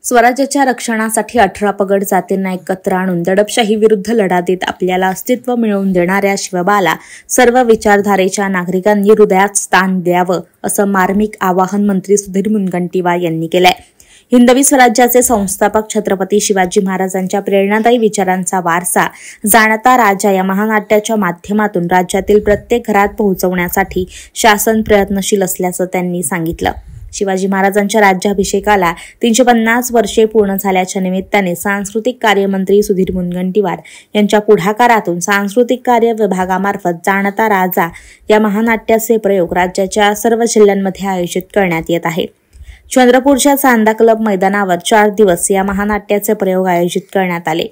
स्वराज्याच्या रक्षणासाठी 18 पगड जातींना एकत्र आणून दडपशाही विरुद्ध लढा देत आपल्याला अस्तित्व मिळवून देणाऱ्या शिवबाला सर्व विचारधारेच्या नागरिकांनी हृदयात स्थान द्यावं, असं मार्मिक आवाहन मंत्री सुधीर मुनगंटीवार यांनी केलंय। हिंदवी स्वराज्याचे संस्थापक छत्रपती शिवाजी महाराजांच्या प्रेरणादायी विचारांचा वारसा जाणता राजा या महानाट्याच्या माध्यमातून राज्यातील प्रत्येक घरात पोहोचवण्यासाठी शासन प्रयत्नशील असल्याचं त्यांनी सांगितलं। शिवाजी महाराजांच्या राज्याभिषेकाला 350 वर्षे पूर्ण झाल्याच्या निमित्ताने सांस्कृतिक कार्यमंत्री सुधीर मुनगंटीवार यांच्या पुढाकारातून सांस्कृतिक कार्य विभागामार्फत जाणता राजा या महानाट्याचे प्रयोग राज्याच्या सर्व जिल्ह्यांमध्ये आयोजित करण्यात येत आहे। चंद्रपूरच्या चांदा क्लब मैदानावर 4 दिवस या महानाट्याचे प्रयोग आयोजित करण्यात आले।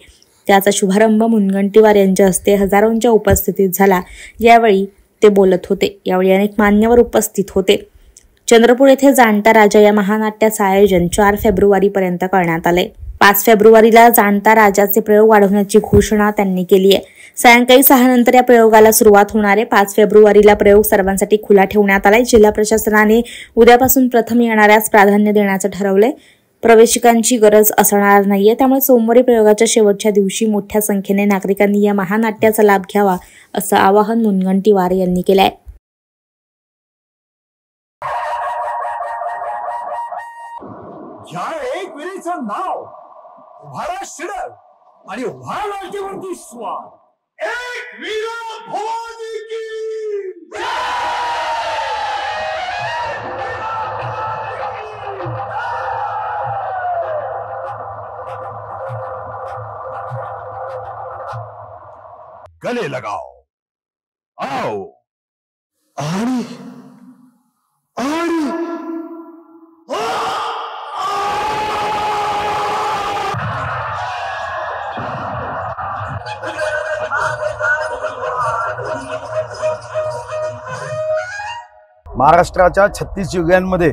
त्याचा शुभारंभ मुनगंटीवार यांच्या हस्ते हजारोंच्या उपस्थितीत झाला। यावेळी ते बोलत होते। यावेळी अनेक मान्यवर उपस्थित होते। चंद्रपूर येथे जाणता राजा या महानाट्याचे आयोजन 4 फेब्रुवारीपर्यंत करण्यात आले। 5 फेब्रुवारीला जाणता राजाचे प्रयोग वाढवण्याची घोषणा त्यांनी केली आहे। सायंकाळी 6 नंतर या प्रयोगाला सुरुवात होणार आहे। 5 फेब्रुवारीला प्रयोग सर्वांसाठी खुला ठेवण्यात आलाय। जिल्हा प्रशासनाने उद्यापासून प्रथम येणाऱ्यास प्राधान्य देण्याचे ठरवले। प्रवेशिकांची गरज असणार नाहीये, त्यामुळे सोमवारी प्रयोगाच्या शेवटच्या दिवशी मोठ्या संख्येने नागरिकांनी या महानाट्याचा लाभ घ्यावा, असं आवाहन मुनगंटीवार यांनी केलंय। या एक वीरेचं नाव उभारा शिडर आणि उभा लाटेवरती स्वार एक वीर भवानी की गले लगाओ, आओ आड़ी आड़ी महाराष्ट्राच्या 36 जिल्ह्यांमध्ये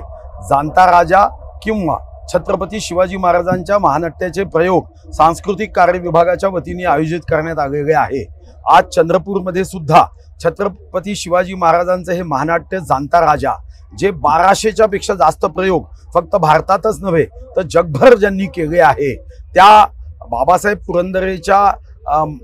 जाणता राजा किंवा छत्रपती शिवाजी महाराजांच्या महानाट्याचे प्रयोग सांस्कृतिक कार्य विभागाच्या वतीने आयोजित करण्यात आलेले आहे। आज चंद्रपूरमध्ये सुद्धा छत्रपती शिवाजी महाराजांचे हे महानाट्य जाणता राजा, जे 1200च्या पेक्षा जास्त प्रयोग फक्त भारतातच नव्हे तर जगभर ज्यांनी केले आहे, त्या बाबासाहेब पुरंदरेच्या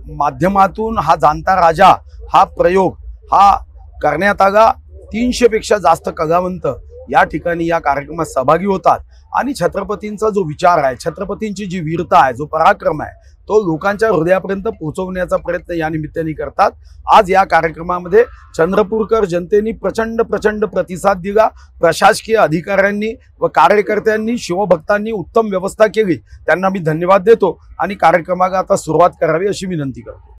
माध्यमातून हा जाणता राजा हा प्रयोग हा करण्यात आला। 300 पेक्षा जास्त कलावंत या ठिकाणी या कार्यक्रमात सहभागी होतात आणि छत्रपतींचा जो विचार आहे, छत्रपतींची जी वीरता आहे, जो पराक्रम आहे, तो लोकांच्या हृदयापर्यंत पोहोचवण्याचा प्रयत्न या निमित्ताने करतात। आज या कार्यक्रमामध्ये चंद्रपूरकर जनतेने प्रचंड प्रतिसाद दिला। प्रशासकीय अधिकाऱ्यांनी व कार्यकर्त्यांनी, शिवभक्तांनी उत्तम व्यवस्था केली, त्यांना मी धन्यवाद देतो आणि कार्यक्रमाला आता सुरुवात करावी अशी विनंती करतो।